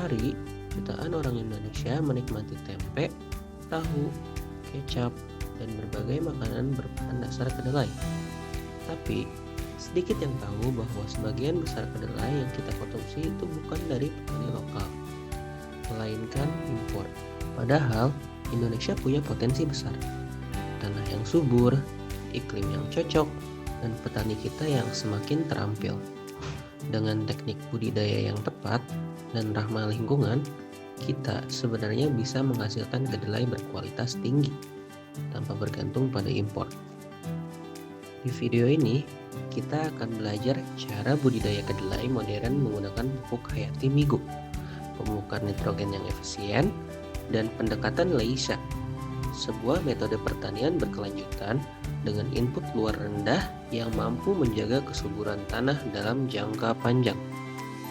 hari, jutaan orang Indonesia menikmati tempe, tahu, kecap, dan berbagai makanan berbahan dasar kedelai. Tapi, sedikit yang tahu bahwa sebagian besar kedelai yang kita konsumsi itu bukan dari petani lokal, melainkan impor. Padahal, Indonesia punya potensi besar. Tanah yang subur, iklim yang cocok, dan petani kita yang semakin terampil. Dengan teknik budidaya yang tepat dan ramah lingkungan, kita sebenarnya bisa menghasilkan kedelai berkualitas tinggi tanpa bergantung pada impor. Di video ini, kita akan belajar cara budidaya kedelai modern menggunakan pupuk hayati Migo, pemupukan nitrogen yang efisien, dan pendekatan Leisa, sebuah metode pertanian berkelanjutan dengan input luar rendah yang mampu menjaga kesuburan tanah dalam jangka panjang.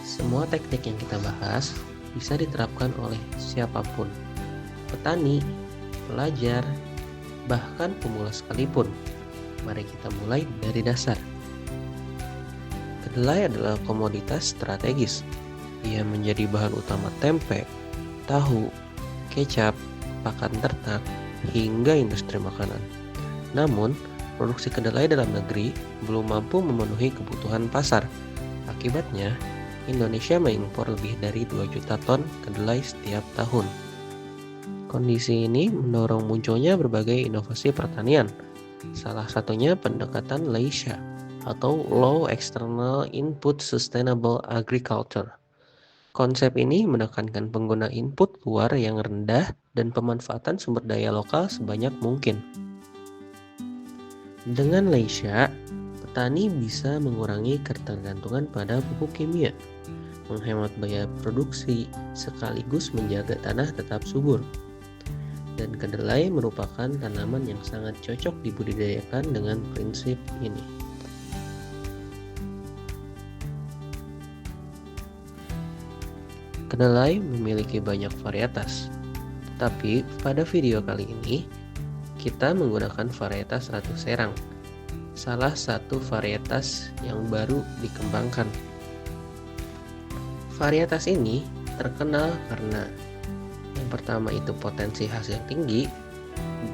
Semua teknik yang kita bahas bisa diterapkan oleh siapapun, petani, pelajar, bahkan pemula sekalipun. Mari kita mulai dari dasar. Kedelai adalah komoditas strategis. Ia menjadi bahan utama tempe, tahu, kecap, pakan ternak, hingga industri makanan. Namun, produksi kedelai dalam negeri belum mampu memenuhi kebutuhan pasar. Akibatnya, Indonesia mengimpor lebih dari 2 juta ton kedelai setiap tahun. Kondisi ini mendorong munculnya berbagai inovasi pertanian. Salah satunya pendekatan Leisa atau Low External Input Sustainable Agriculture. Konsep ini menekankan pengguna input luar yang rendah dan pemanfaatan sumber daya lokal sebanyak mungkin. Dengan Leisa, petani bisa mengurangi ketergantungan pada pupuk kimia, menghemat biaya produksi, sekaligus menjaga tanah tetap subur. Dan kedelai merupakan tanaman yang sangat cocok dibudidayakan dengan prinsip ini. Kedelai memiliki banyak varietas, tetapi pada video kali ini kita menggunakan varietas Ratu Serang, salah satu varietas yang baru dikembangkan. Varietas ini terkenal karena yang pertama itu potensi hasil tinggi,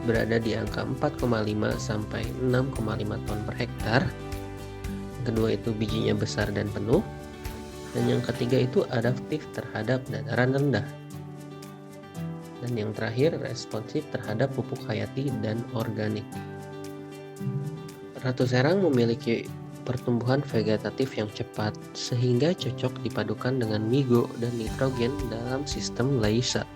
berada di angka 4,5 sampai 6,5 ton per hektar. Yang kedua itu bijinya besar dan penuh. Dan yang ketiga itu adaptif terhadap dataran rendah. Dan yang terakhir responsif terhadap pupuk hayati dan organik. Ratu Serang memiliki pertumbuhan vegetatif yang cepat sehingga cocok dipadukan dengan Migo dan nitrogen dalam sistem Leisa.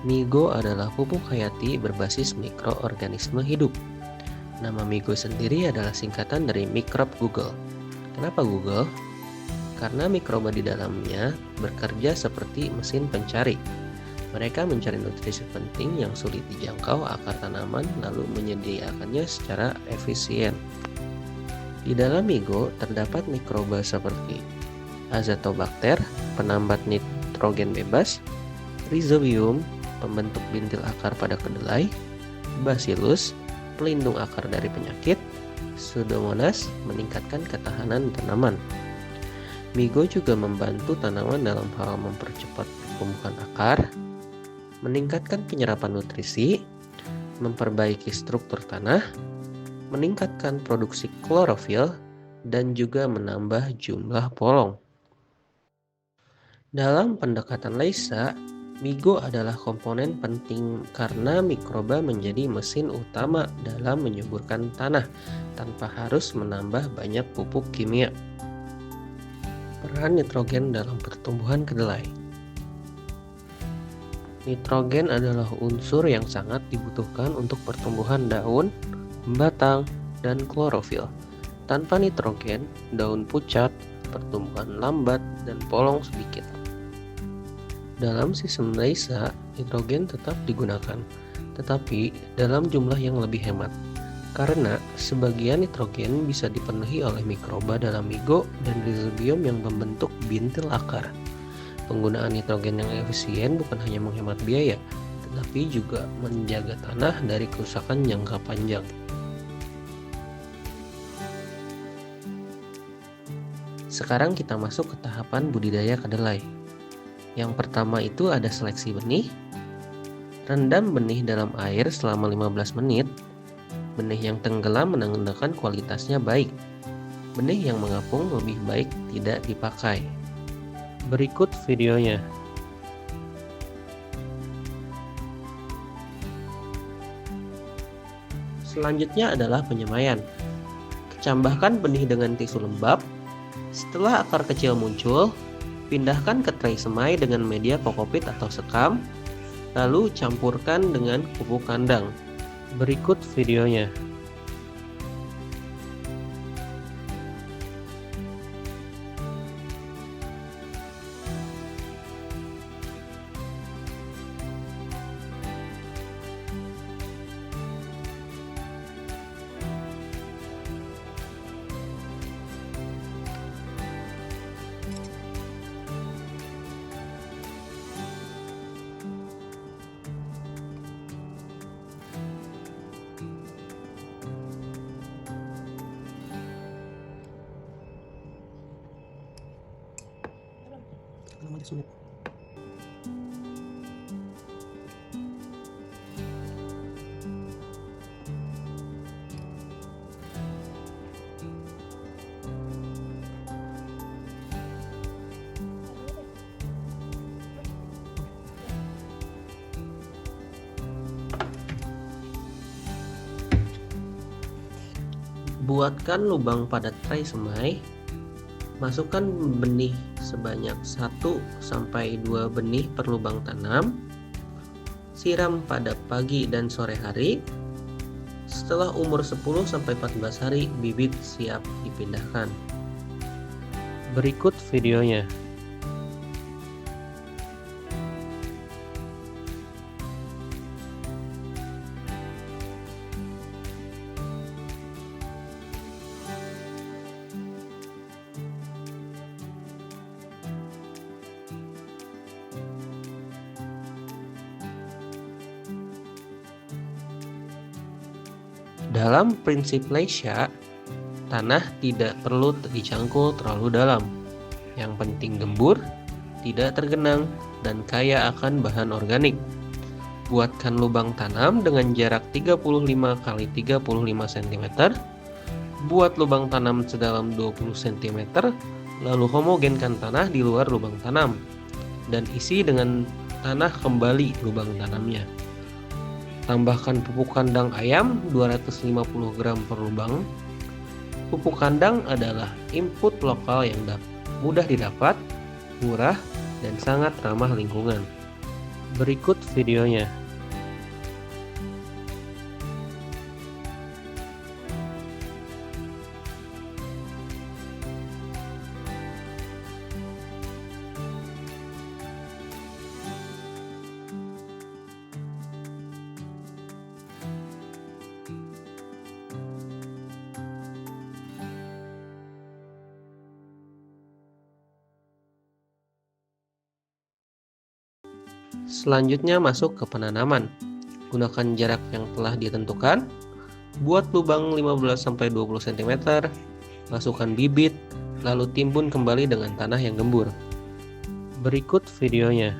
Migo adalah pupuk hayati berbasis mikroorganisme hidup. Nama Migo sendiri adalah singkatan dari mikrop Google. Kenapa Google? Karena mikroba di dalamnya bekerja seperti mesin pencari. Mereka mencari nutrisi penting yang sulit dijangkau akar tanaman lalu menyediakannya secara efisien. Di dalam Migo terdapat mikroba seperti Azotobacter, penambat nitrogen bebas, Rhizobium, pembentuk bintil akar pada kedelai, Bacillus, pelindung akar dari penyakit, Pseudomonas, meningkatkan ketahanan tanaman. Migo juga membantu tanaman dalam hal mempercepat pertumbuhan akar, meningkatkan penyerapan nutrisi, memperbaiki struktur tanah, meningkatkan produksi klorofil, dan juga menambah jumlah polong. Dalam pendekatan Leisa, Migo adalah komponen penting karena mikroba menjadi mesin utama dalam menyuburkan tanah tanpa harus menambah banyak pupuk kimia. Peran nitrogen dalam pertumbuhan kedelai. Nitrogen adalah unsur yang sangat dibutuhkan untuk pertumbuhan daun, batang, dan klorofil. Tanpa nitrogen, daun pucat, pertumbuhan lambat, dan polong sedikit. Dalam sistem Leisa, nitrogen tetap digunakan, tetapi dalam jumlah yang lebih hemat. Karena sebagian nitrogen bisa dipenuhi oleh mikroba dalam Migo dan Rhizobium yang membentuk bintil akar. Penggunaan nitrogen yang efisien bukan hanya menghemat biaya, tetapi juga menjaga tanah dari kerusakan jangka panjang. Sekarang kita masuk ke tahapan budidaya kedelai. Yang pertama itu ada seleksi benih. Rendam benih dalam air selama 15 menit. Benih yang tenggelam menandakan kualitasnya baik. Benih yang mengapung lebih baik tidak dipakai. Berikut videonya. Selanjutnya adalah penyemaian. Cambahkan benih dengan tisu lembab. Setelah akar kecil muncul, pindahkan ke tray semai dengan media kokopit atau sekam, lalu campurkan dengan pupuk kandang. Berikut videonya. Sulit. Buatkan lubang pada tray semai. Masukkan benih sebanyak 1-2 benih per lubang tanam. Siram pada pagi dan sore hari. Setelah umur 10-14 hari, bibit siap dipindahkan. Berikut videonya. Dalam prinsip Lesha, tanah tidak perlu dicangkul terlalu dalam. Yang penting gembur, tidak tergenang, dan kaya akan bahan organik. Buatkan lubang tanam dengan jarak 35 x 35 cm. Buat lubang tanam sedalam 20 cm, lalu homogenkan tanah di luar lubang tanam, dan isi dengan tanah kembali lubang tanamnya. Tambahkan pupuk kandang ayam 250 gram per lubang. Pupuk kandang adalah input lokal yang mudah didapat, murah, dan sangat ramah lingkungan. Berikut videonya. Selanjutnya masuk ke penanaman. Gunakan jarak yang telah ditentukan. Buat lubang 15-20 cm. Masukkan bibit, lalu timbun kembali dengan tanah yang gembur. Berikut videonya.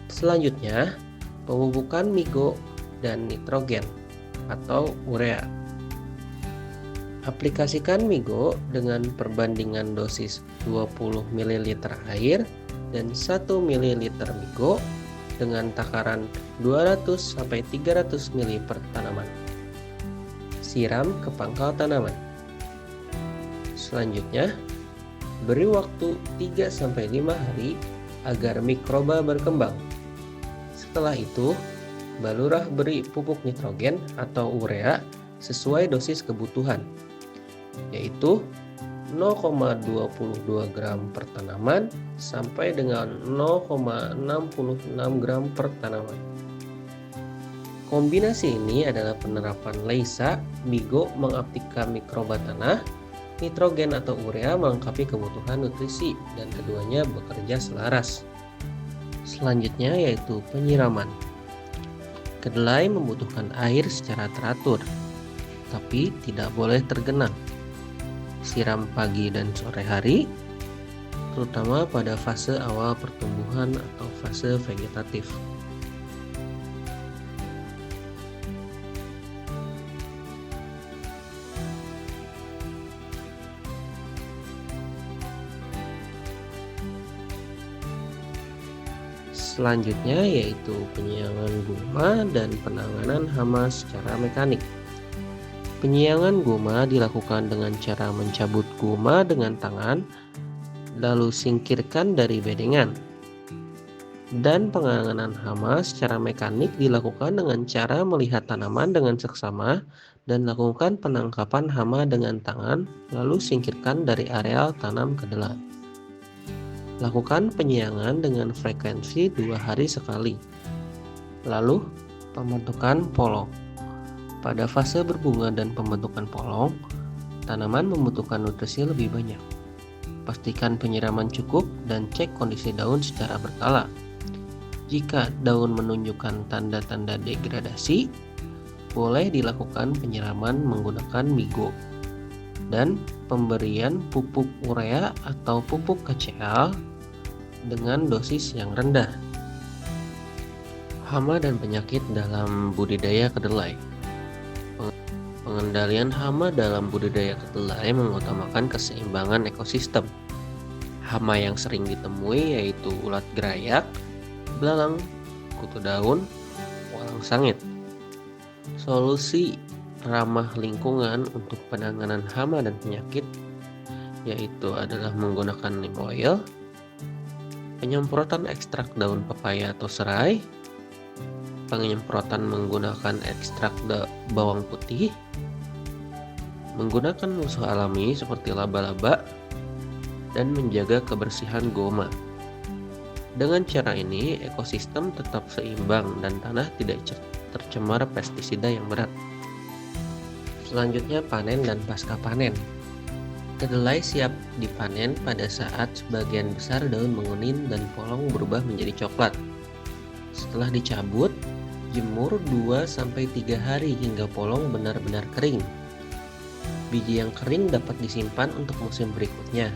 Selanjutnya, pemupukan migo dan nitrogen atau urea. Aplikasikan migo dengan perbandingan dosis 20 ml air dan 1 ml migo dengan takaran 200-300 ml per tanaman. Siram ke pangkal tanaman. Selanjutnya, beri waktu 3-5 hari agar mikroba berkembang. Setelah itu, balurah beri pupuk nitrogen atau urea sesuai dosis kebutuhan, yaitu 0,22 gram per tanaman sampai dengan 0,66 gram per tanaman. Kombinasi ini adalah penerapan Lesha. Migo mengaktifkan mikroba tanah, nitrogen atau urea melengkapi kebutuhan nutrisi, dan keduanya bekerja selaras. Selanjutnya yaitu penyiraman. Kedelai membutuhkan air secara teratur, tapi tidak boleh tergenang. Siram pagi dan sore hari, terutama pada fase awal pertumbuhan atau fase vegetatif. Selanjutnya yaitu penyiangan guma dan penanganan hama secara mekanik. Penyiangan guma dilakukan dengan cara mencabut guma dengan tangan, lalu singkirkan dari bedengan. Dan penanganan hama secara mekanik dilakukan dengan cara melihat tanaman dengan seksama dan lakukan penangkapan hama dengan tangan, lalu singkirkan dari areal tanam kedelai. Lakukan penyiangan dengan frekuensi 2 hari sekali. Lalu, pembentukan polong. Pada fase berbunga dan pembentukan polong, tanaman membutuhkan nutrisi lebih banyak. Pastikan penyiraman cukup dan cek kondisi daun secara berkala. Jika daun menunjukkan tanda-tanda degradasi, boleh dilakukan penyiraman menggunakan Migo. Dan pemberian pupuk urea atau pupuk KCl dengan dosis yang rendah. Hama dan penyakit dalam budidaya kedelai. Pengendalian hama dalam budidaya kedelai mengutamakan keseimbangan ekosistem. Hama yang sering ditemui yaitu ulat gerayak, belalang, kutu daun, walang sangit. Solusi ramah lingkungan untuk penanganan hama dan penyakit yaitu adalah menggunakan neem oil, penyemprotan ekstrak daun pepaya atau serai, penyemprotan menggunakan ekstrak bawang putih, menggunakan musuh alami seperti laba-laba, dan menjaga kebersihan goma. Dengan cara ini, ekosistem tetap seimbang dan tanah tidak tercemar pestisida yang berat. Selanjutnya panen dan pasca panen. Kedelai siap dipanen pada saat sebagian besar daun menguning dan polong berubah menjadi coklat. Setelah dicabut, jemur 2-3 hari hingga polong benar-benar kering. Biji yang kering dapat disimpan untuk musim berikutnya,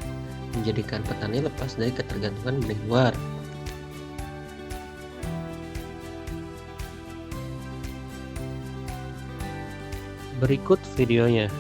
menjadikan petani lepas dari ketergantungan benih luar. Berikut videonya.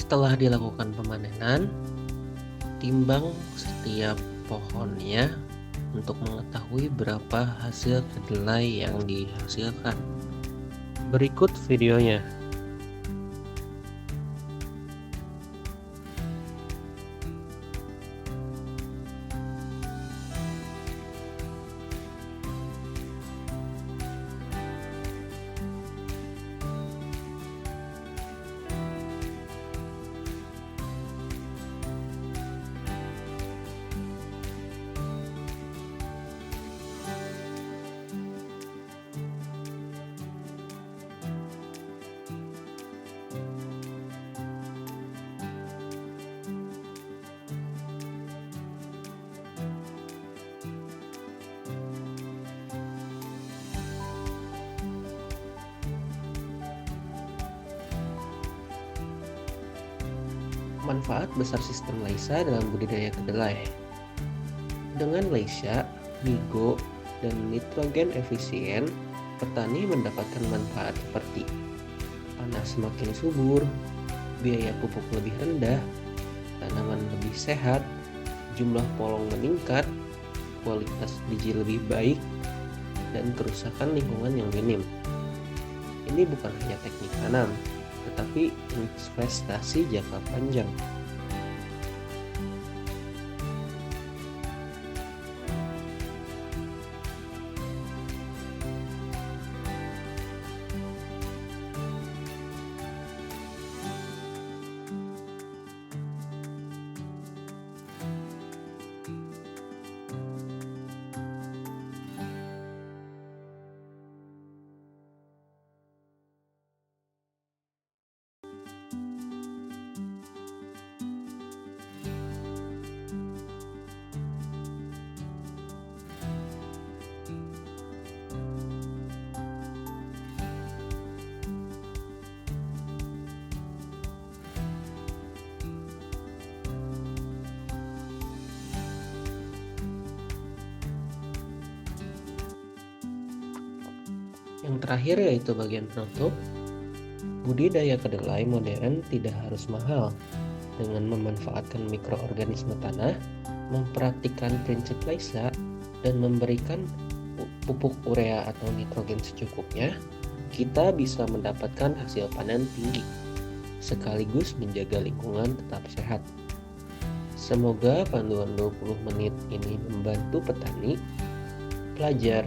Setelah dilakukan pemanenan, timbang setiap pohonnya untuk mengetahui berapa hasil kedelai yang dihasilkan. Berikut videonya. Manfaat besar sistem Laisa dalam budidaya kedelai. Dengan Laisa, Migo, dan nitrogen efisien, petani mendapatkan manfaat seperti tanah semakin subur, biaya pupuk lebih rendah, tanaman lebih sehat, jumlah polong meningkat, kualitas biji lebih baik, dan kerusakan lingkungan yang minim. Ini bukan hanya teknik tanam, tetapi investasi jangka panjang. Yang terakhir yaitu bagian penutup. Budidaya kedelai modern tidak harus mahal. Dengan memanfaatkan mikroorganisme tanah, mempraktikkan prinsip Laisa, dan memberikan pupuk urea atau nitrogen secukupnya, kita bisa mendapatkan hasil panen tinggi, sekaligus menjaga lingkungan tetap sehat. Semoga panduan 20 menit ini membantu petani, pelajar,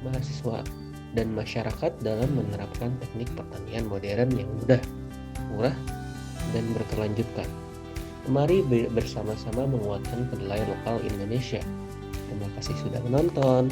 mahasiswa, dan masyarakat dalam menerapkan teknik pertanian modern yang mudah, murah, dan berkelanjutan. Mari bersama-sama menguatkan kedelai lokal Indonesia. Terima kasih sudah menonton.